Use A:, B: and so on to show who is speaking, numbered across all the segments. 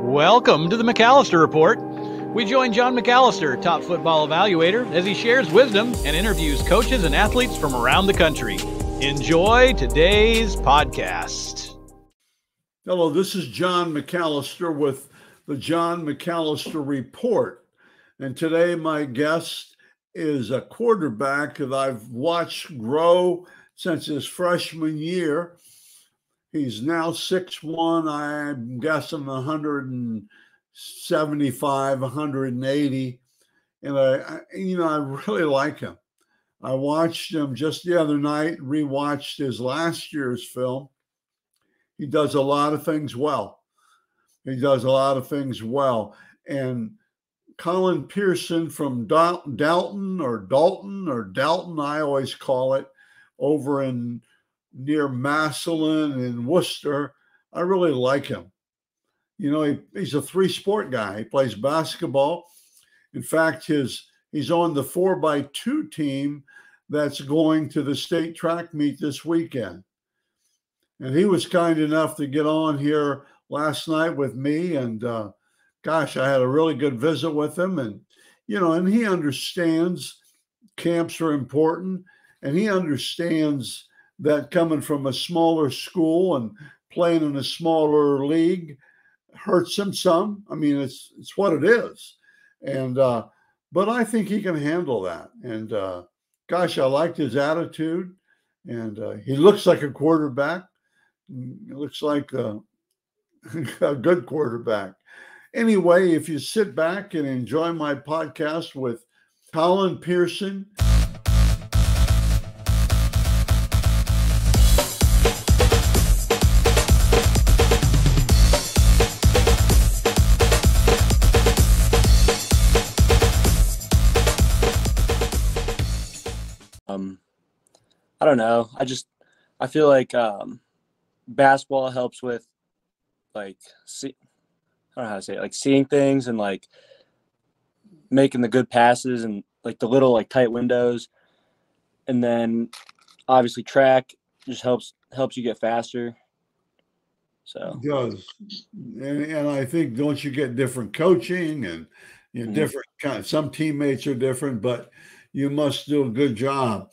A: Welcome to the McAllister Report. We join John McAllister, top football evaluator, as he shares wisdom and interviews coaches and athletes from around the country. Enjoy today's podcast.
B: Hello, this is John McAllister with the John McAllister Report. And today my guest is a quarterback that I've watched grow since his freshman year. He's now 6'1", I'm guessing 175, 180. And I really like him. I watched him just the other night, rewatched his last year's film. He does a lot of things well. And Colin Pearson from Dalton, I always call it, over in near Massillon and Worcester. I really like him. You know, he's a three-sport guy. He plays basketball. In fact, he's on the 4x2 team that's going to the state track meet this weekend. And he was kind enough to get on here last night with me. And gosh, I had a really good visit with him. And, and he understands camps are important. And he understands that coming from a smaller school and playing in a smaller league hurts him some. I mean, it's what it is. And but I think he can handle that. And gosh, I liked his attitude. And he looks like a quarterback. He looks like a good quarterback. Anyway, if you sit back and enjoy my podcast with Colin Pearson.
C: I don't know. I feel like basketball helps with I don't know how to say it, like seeing things and like making the good passes and like the little like tight windows. And then obviously track just helps you get faster. So
B: it does. And I think, don't you get different coaching and different some teammates are different, but you must do a good job.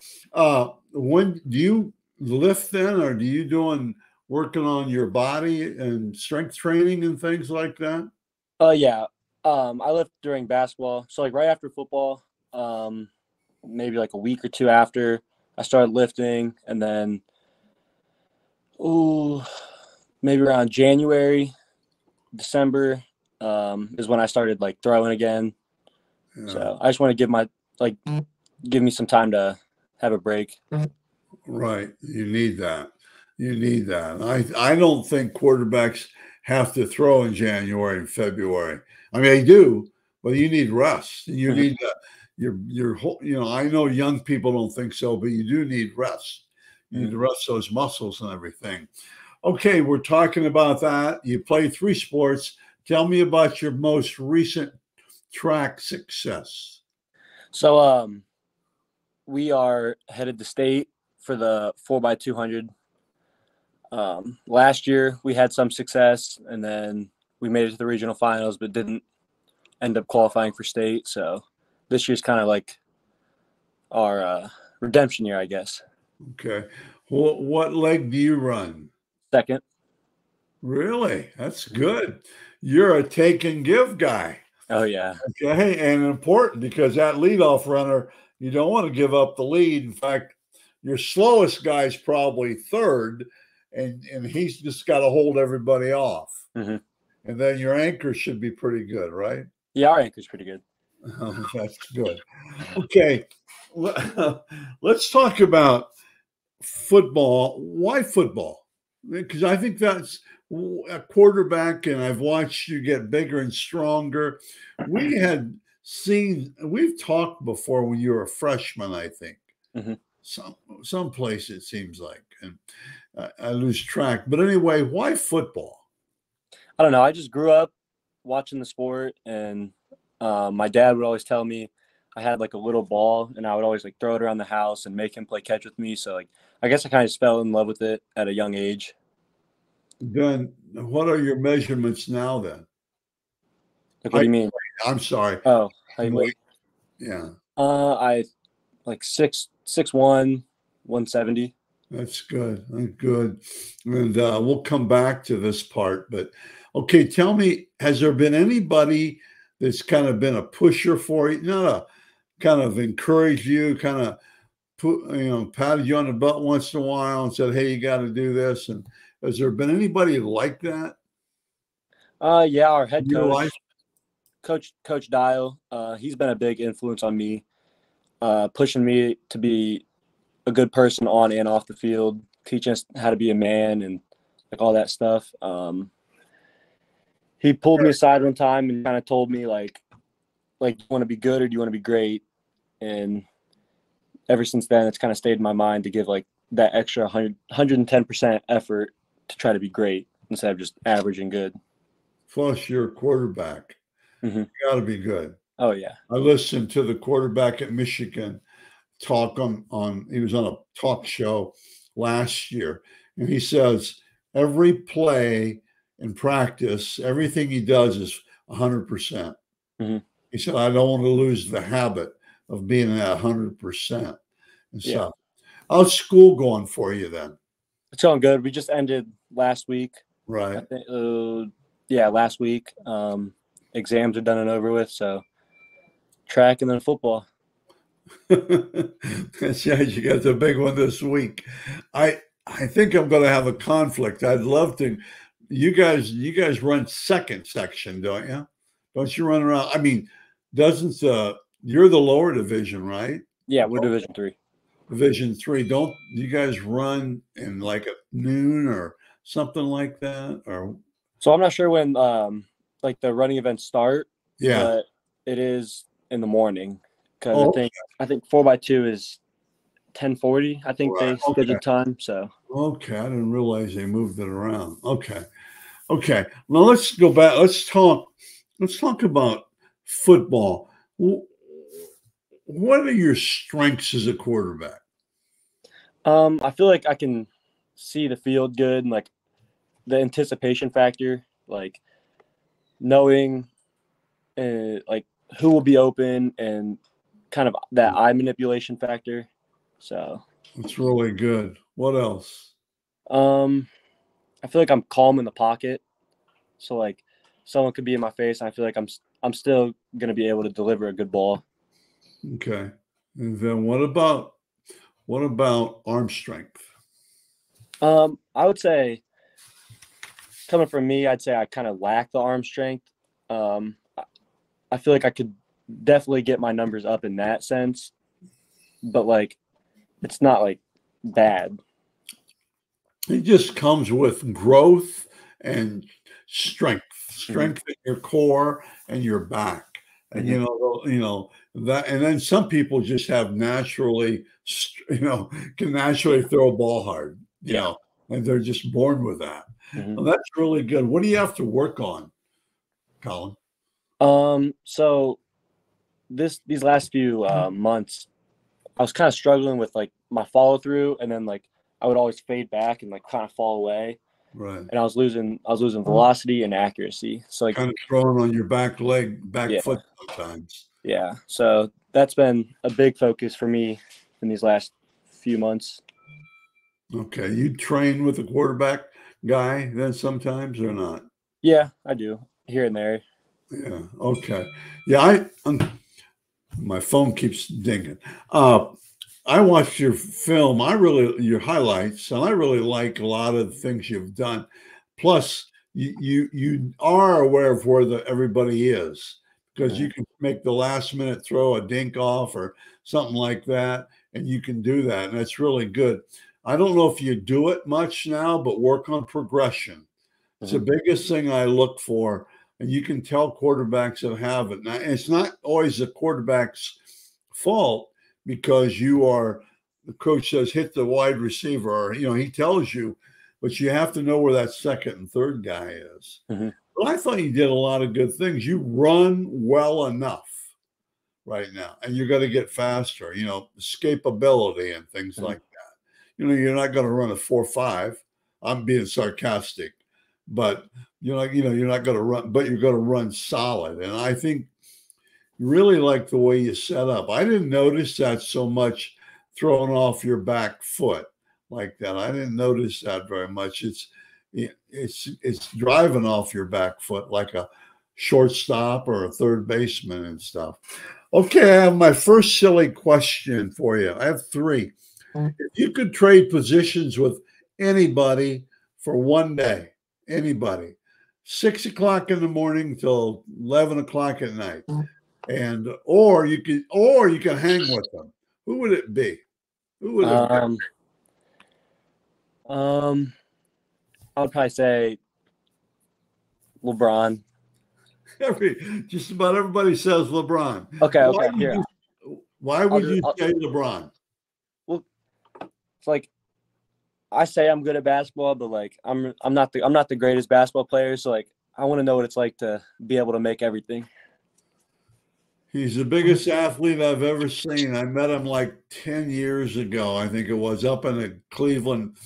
B: When do you lift then, or do you working on your body and strength training and things like that?
C: Yeah. I lift during basketball. So like right after football, maybe like a week or two after, I started lifting, and then maybe around January, December is when I started like throwing again. Yeah. So I just want to give me some time to have a break.
B: Right. You need that. I don't think quarterbacks have to throw in January and February. I mean, they do, but you need rest. You need your whole, I know young people don't think so, but you do need rest. You need to rest those muscles and everything. Okay, we're talking about that. You play three sports. Tell me about your most recent track success.
C: So we are headed to state for the 4x200. Last year we had some success, and then we made it to the regional finals, but didn't end up qualifying for state. So this year's kind of like our redemption year, I guess.
B: Okay. What leg do you run?
C: Second.
B: Really? That's good. You're a take and give guy.
C: Oh, yeah.
B: Okay. And important, because that leadoff runner, you don't want to give up the lead. In fact, your slowest guy's probably third, and he's just got to hold everybody off. Mm-hmm. And then your anchor should be pretty good, right?
C: Yeah, our anchor's pretty good.
B: Oh, that's good. Okay. Let's talk about football. Why football? Because I think that's a quarterback, and I've watched you get bigger and stronger. We've talked before when you were a freshman, I think. Mm-hmm. Some place it seems like, and I lose track. But anyway, why football?
C: I don't know. I just grew up watching the sport, and my dad would always tell me I had like a little ball, and I would always like throw it around the house and make him play catch with me. So like, I guess I kind of just fell in love with it at a young age.
B: Then what are your measurements now then?
C: Like, what do you mean?
B: I'm sorry.
C: Oh, height, weight.
B: Yeah.
C: I like 6'1", 170.
B: That's good. That's good. And we'll come back to this part. But okay, tell me, has there been anybody that's kind of been a pusher for you? Not a kind of encouraged you, kind of patted you on the butt once in a while and said, "Hey, you got to do this." And has there been anybody like that
C: Yeah, our head
B: in your life?
C: Coach Dial. He's been a big influence on me, pushing me to be a good person on and off the field, teaching us how to be a man and like all that stuff. He pulled me aside one time and kind of told me like, do you want to be good or do you want to be great? And ever since then, it's kind of stayed in my mind to give like that extra 110% effort to try to be great instead of just average and good.
B: Plus, you're a quarterback.
C: Mm-hmm.
B: You got to be good.
C: Oh yeah.
B: I listened to the quarterback at Michigan talk on. He was on a talk show last year, and he says every play in practice, everything he does is 100%.
C: Mm-hmm.
B: He said, "I don't want to lose the habit of being at 100%." And so,
C: Yeah.
B: how's school going for you then?
C: It's going good. We just ended last week.
B: Right.
C: I think, last week. Exams are done and over with, so track and then football.
B: That's right. You got the big one this week. I think I'm going to have a conflict. I'd love to. You guys run second section, don't you? Don't you run around? I mean, doesn't you're the lower division, right?
C: Yeah, we're Division 3.
B: Division 3. Don't you guys run in like at noon or something like that? Or
C: so I'm not sure when like the running events start.
B: Yeah,
C: but it is in the morning because
B: Oh,
C: I think 4x2 is 10:40. I think
B: Right,
C: they scheduled time. So
B: okay. I didn't realize they moved it around. Okay. Now let's go back. Let's talk about football. What are your strengths as a quarterback?
C: I feel like I can see the field good and like the anticipation factor, like knowing like who will be open and kind of that eye manipulation factor. So
B: It's really good. What else?
C: I feel like I'm calm in the pocket. So like someone could be in my face and I feel like I'm still going to be able to deliver a good ball.
B: Okay. And then what about arm strength?
C: I would say coming from me, I'd say I kind of lack the arm strength. I feel like I could definitely get my numbers up in that sense, but like it's not like bad.
B: It just comes with growth and strength in your core and your back. And that, and then some people just have naturally, can naturally throw a ball hard, and they're just born with that.
C: Mm-hmm.
B: Well, that's really good. What do you have to work on, Colin?
C: So these last few months, I was kind of struggling with like my follow through, and then like I would always fade back and like kind of fall away.
B: Right.
C: And I was losing velocity and accuracy. So like
B: kind of throwing on your back
C: Yeah.
B: foot sometimes.
C: Yeah. So that's been a big focus for me in these last few months.
B: Okay. You train with a quarterback guy then sometimes or not?
C: Yeah, I do here and there.
B: Yeah. Okay. Yeah. My phone keeps dinging. I watched your film. Your highlights, and I really like a lot of the things you've done. Plus, you are aware of where everybody is because you can make the last minute throw, a dink off or something like that, and you can do that, and that's really good. I don't know if you do it much now, but work on progression. It's the biggest thing I look for, and you can tell quarterbacks that have it. Now, it's not always the quarterback's fault because the coach says hit the wide receiver, or he tells you, but you have to know where that second and third guy is. But I thought you did a lot of good things. You run well enough right now, and you're going to get faster. Escapability and things like that. You're not going to run a 4.5. I'm being sarcastic. but you're not going to run, but you're going to run solid. And I think really like the way you set up. I didn't notice that so much throwing off your back foot like that. I didn't notice that very much. It's driving off your back foot like a shortstop or a third baseman and stuff. Okay, I have my first silly question for you. I have three. If you could trade positions with anybody for one day, anybody, 6 o'clock in the morning till 11 o'clock at night, and or you can hang with them. Who would it be? Who would it be?
C: I would probably say LeBron.
B: Just about everybody says LeBron.
C: Okay.
B: Why would you say LeBron?
C: Well, it's like I say I'm good at basketball, but like I'm not the greatest basketball player. So like I want to know what it's like to be able to make everything.
B: He's the biggest athlete I've ever seen. I met him like 10 years ago. I think it was up in Cleveland,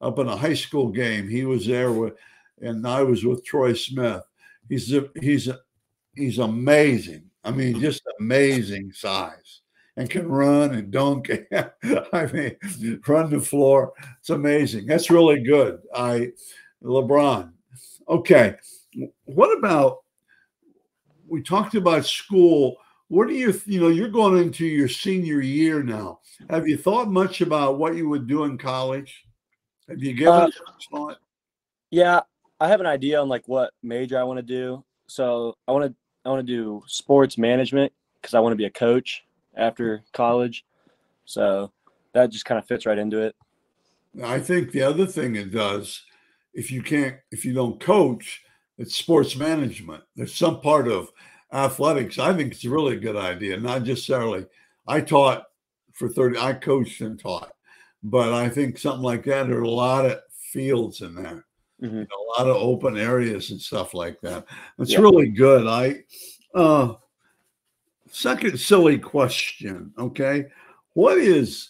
B: up in a high school game. He was there and I was with Troy Smith. He's amazing. I mean, just amazing size, and can run and dunk. I mean, run the floor. It's amazing. That's really good. LeBron. Okay. What about, we talked about school. What do you're going into your senior year now. Have you thought much about what you would do in college? Have you given it much thought?
C: Yeah, I have an idea on like what major I want to do. So I want to do sports management because I want to be a coach after college. So that just kind of fits right into it.
B: I think the other thing it does, if you don't coach, it's sports management. There's some part of athletics. I think it's a really good idea. Not necessarily. I taught for 30. I coached and taught, but I think something like that. There are a lot of fields in there.
C: Mm-hmm.
B: A lot of open areas and stuff like that. It's really good. Second silly question. Okay. What is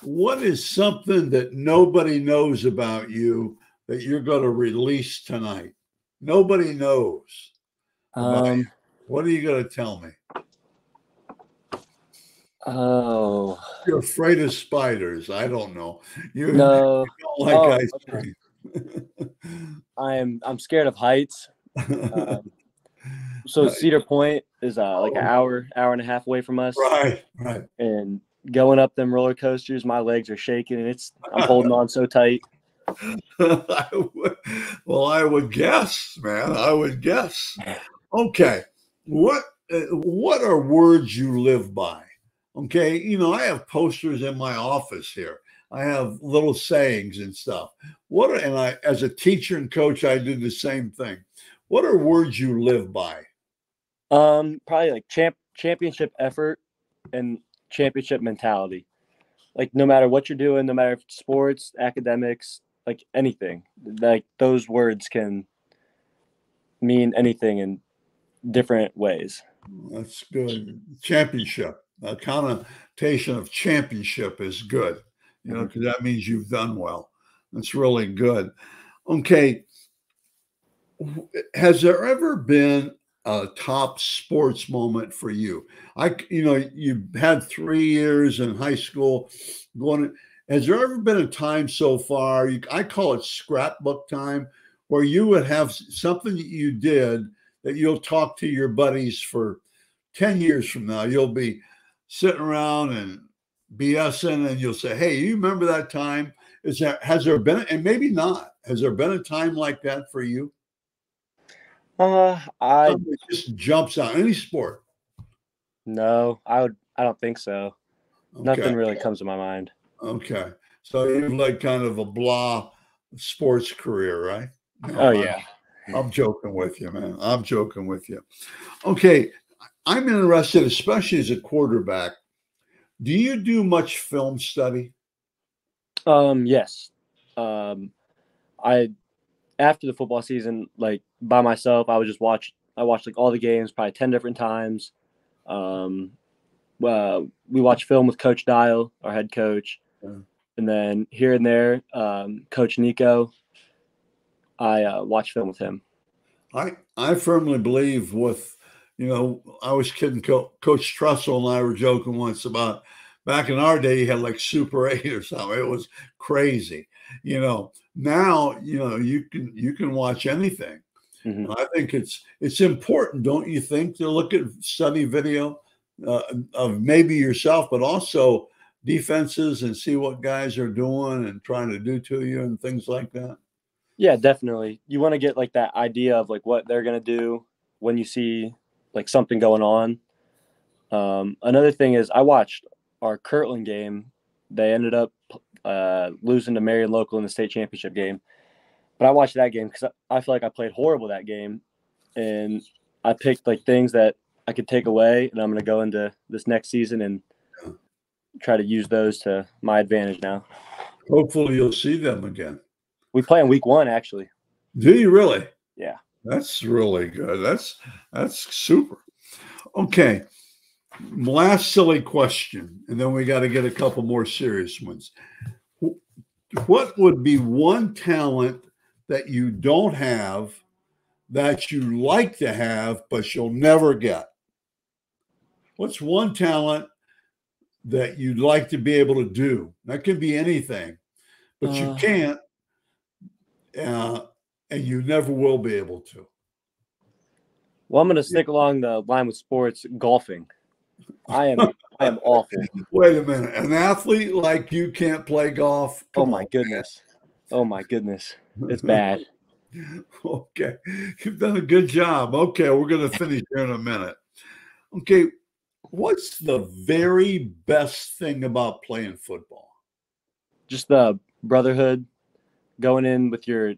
B: something that nobody knows about you that you're going to release tonight? Nobody knows. What are you going to tell me?
C: Oh,
B: you're afraid of spiders. I don't know. You
C: don't
B: like ice cream.
C: I'm scared of heights. So Cedar Point is like an hour and a half away from us.
B: Right.
C: And going up them roller coasters, my legs are shaking and I'm holding on so tight.
B: Well, I would guess, man. I would guess. Okay. What are words you live by? Okay. I have posters in my office here. I have little sayings and stuff. And I, as a teacher and coach, I do the same thing. What are words you live by?
C: Probably like championship effort and championship mentality. Like no matter what you're doing, no matter if it's sports, academics, like anything, like those words can mean anything in different ways.
B: That's good. Championship. A connotation of championship is good, because that means you've done well. That's really good. Okay. Has there ever been a top sports moment for you? You had 3 years in high school going. Has there ever been a time so far, I call it scrapbook time, where you would have something that you did that you'll talk to your buddies for 10 years from now? You'll be sitting around and BSing and you'll say, hey, you remember that time? Has there been, and maybe not, has there been a time like that for you? It just jumps out. Any sport?
C: No, I don't think so. Okay. Nothing really comes to my mind.
B: Okay. So you've like kind of a blah sports career, right?
C: No, yeah.
B: I'm joking with you, man. I'm joking with you. Okay. I'm interested, especially as a quarterback. Do you do much film study?
C: Yes. After the football season, like by myself, I watched like all the games, probably 10 different times. We watch film with Coach Dial, our head coach. Yeah. And then here and there, Coach Nico. I watch film with him.
B: I firmly believe with, I was kidding. Coach Trussell and I were joking once about back in our day, you had like Super 8 or something. It was crazy. Now, you can watch anything.
C: Mm-hmm.
B: And I think it's important, don't you think, to look at study video of maybe yourself, but also defenses and see what guys are doing and trying to do to you and things like that?
C: Yeah, definitely. You want to get like that idea of like what they're going to do when you see like something going on. Another thing is I watched our Kirtland game. They ended up losing to Marion Local in the state championship game. But I watched that game because I feel like I played horrible that game. And I picked like things that I could take away, and I'm going to go into this next season and try to use those to my advantage now.
B: Hopefully you'll see them again.
C: We play in week 1, actually.
B: Do you really?
C: Yeah.
B: That's really good. That's super. Okay. Last silly question, and then we got to get a couple more serious ones. What would be one talent that you don't have that you like to have, but you'll never get? What's one talent that you'd like to be able to do? That can be anything, but you can't, and you never will be able to.
C: Well, I'm going to stick along the line with sports, golfing. I am awful.
B: Wait a minute. An athlete like you can't play golf?
C: Oh my goodness. It's bad.
B: Okay. You've done a good job. Okay, we're going to finish here in a minute. Okay. What's the very best thing about playing football?
C: Just the brotherhood, going in with your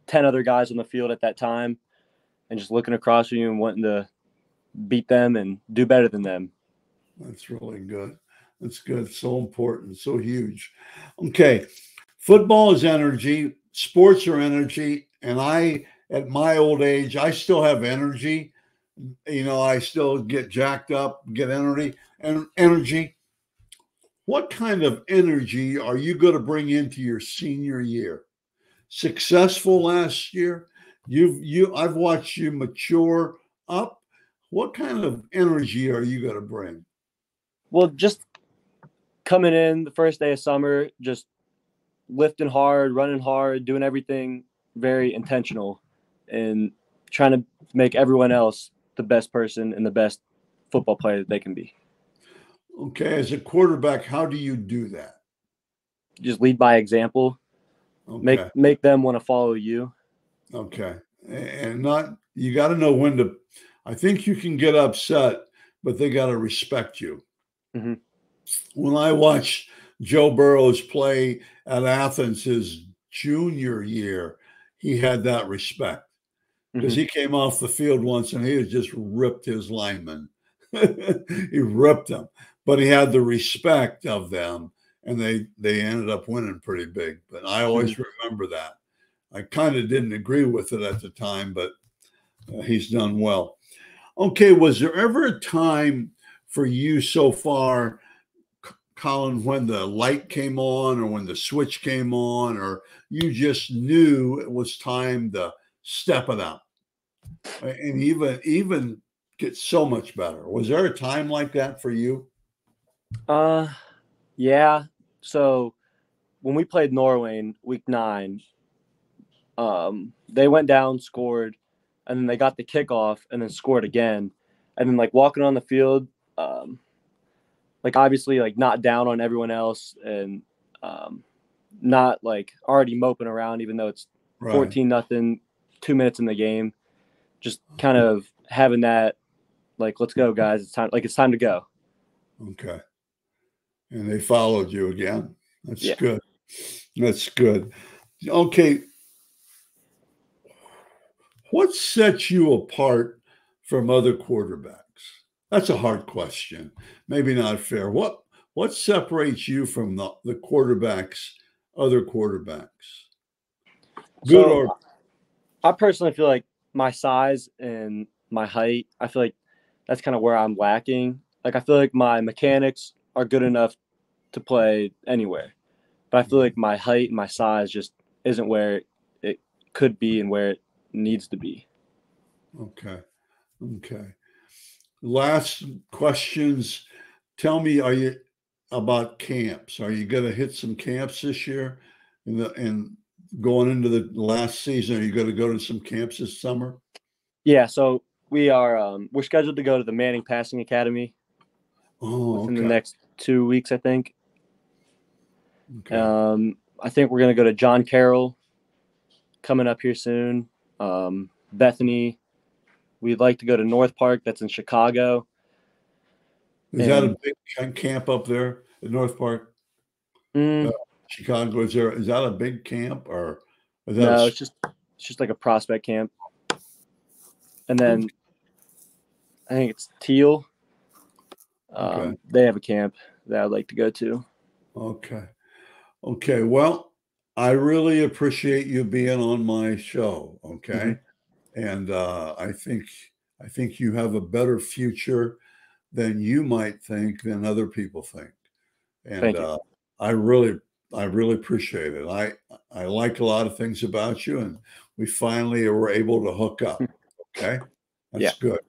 C: 10 other guys on the field at that time and just looking across from you and wanting to beat them and do better than them.
B: That's really good. That's good. So important. So huge. Okay. Football is energy. Sports are energy. And at my old age, I still have energy. I still get jacked up, get energy. What kind of energy are you going to bring into your senior year? Successful last year? I've watched you mature up. What kind of energy are you going to bring?
C: Well, just coming in the first day of summer, just lifting hard, running hard, doing everything very intentional and trying to make everyone else the best person and the best football player that they can be.
B: Okay. As a quarterback, how do you do that?
C: Just lead by example.
B: Okay.
C: Make them want to follow you.
B: Okay. And you got to know when to. I think you can get upset, but they got to respect you.
C: Mm-hmm.
B: When I watched Joe Burrows play at Athens his junior year, he had that respect because he came off the field once and he had just ripped his lineman. He ripped them, but he had the respect of them, and they ended up winning pretty big. But I always remember that. I kind of didn't agree with it at the time, but he's done well. Okay, was there ever a time for you so far, Colin, when the light came on or when the switch came on, or you just knew it was time to step it up and even get so much better? Was there a time like that for you?
C: Yeah. So when we played Norway week 9, they went down, scored, and then they got the kickoff and then scored again. And then like walking on the field, like obviously like not down on everyone else and not like already moping around, even though it's 14-0, 2 minutes in the game, just kind of having that, like, let's go guys. It's time to go.
B: Okay. And they followed you again. That's good. That's good. Okay. What sets you apart from other quarterbacks? That's a hard question. Maybe not fair. What separates you from the other quarterbacks? Good or
C: I personally feel like my size and my height, I feel like that's kind of where I'm lacking. Like I feel like my mechanics are good enough to play anywhere. But I feel like my height and my size just isn't where could be and where it needs to be.
B: Okay. Last questions. Tell me, about camps? Are you going to hit some camps this year? And going into the last season, are you going to go to some camps this summer?
C: Yeah, so we're scheduled to go to the Manning Passing Academy within the next 2 weeks, I think.
B: Okay.
C: I think we're going to go to John Carroll coming up here soon. Bethany. We'd like to go to North Park. That's in Chicago.
B: Is that a big camp up there at North Park? Chicago. Is that a big camp, or is that
C: no? It's just like a prospect camp. And then I think it's Teal. They have a camp that I'd like to go to.
B: Okay. Well, I really appreciate you being on my show. Okay. And I think you have a better future than you might think, than other people think. And I really appreciate it. I like a lot of things about you, and we finally were able to hook up. Okay. That's good.